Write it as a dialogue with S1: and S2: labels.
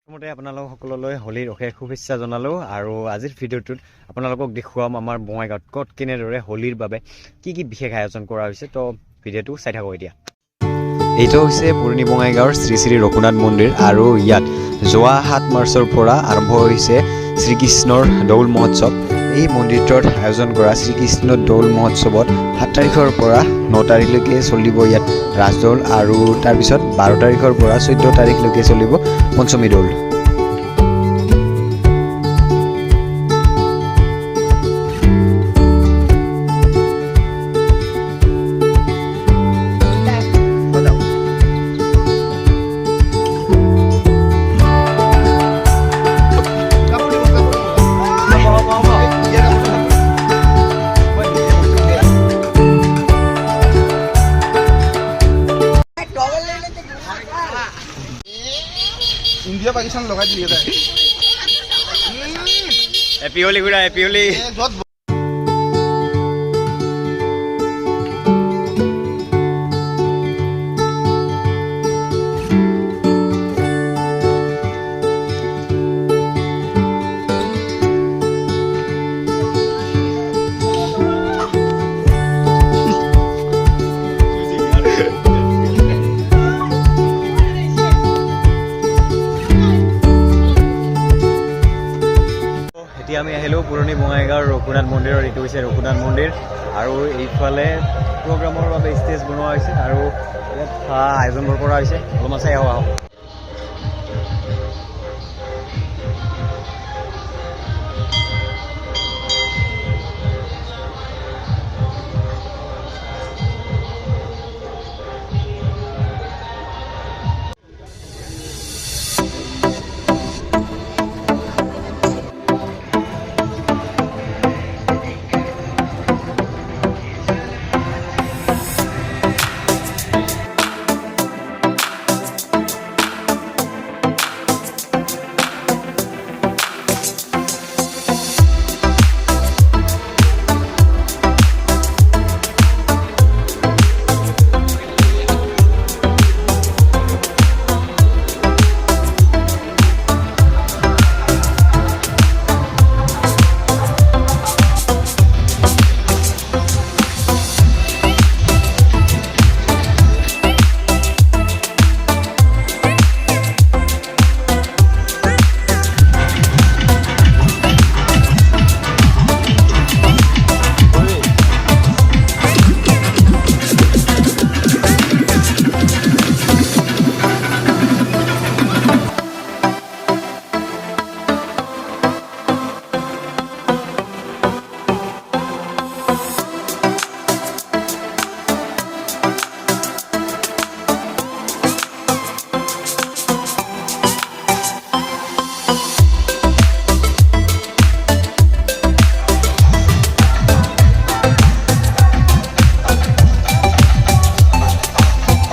S1: প্ৰথমতে আপোনালোক সকলোলৈ হোলীৰ অশেষ শুভেচ্ছা জনালোঁ আৰু আজিৰ ভিডিঅ'টোত আপোনালোকক দেখুৱাম আমাৰ বঙাইগাঁৱত ক'ত কেনেদৰে হোলীৰ বাবে কি কি বিশেষ আয়োজন কৰা হৈছে তো ভিডিঅ'টো চাই থাকক এতিয়া। এইটো হৈছে পুৰণি বঙাইগাঁৱৰ শ্ৰী শ্ৰী ৰঘুনাথ মন্দিৰ আৰু ইয়াত যোৱা 7 মাৰ্চৰ পৰা আৰম্ভ হৈছে শ্ৰীকৃষ্ণৰ দৌল মহোৎসৱ। এই মন্দিৰটোত আয়োজন কৰা শ্ৰীকৃষ্ণৰ দৌল মহোৎসৱত 7 তাৰিখৰ পৰা 9 তাৰিখলৈকে চলিব ইয়াত ৰাজদৌল আৰু তাৰপিছত 12 তাৰিখৰ পৰা 14 তাৰিখলৈকে চলিব পঞ্চমী দৌল।
S2: इंडिया पाकिस्तान लगा दिए था
S1: एपीओली गुड़ा एपीओली আমি আহিলোঁ পুৰণি বঙাইগাঁৱৰ ৰঘুনাথ মন্দিৰৰ। এইটো হৈছে ৰঘুনাথ মন্দিৰ আৰু এইফালে প্ৰগ্ৰামৰ বাবে ষ্টেজ বনোৱা হৈছে আৰু ইয়াত আয়োজনবোৰ কৰা হৈছে। অলপমান চাই আহক।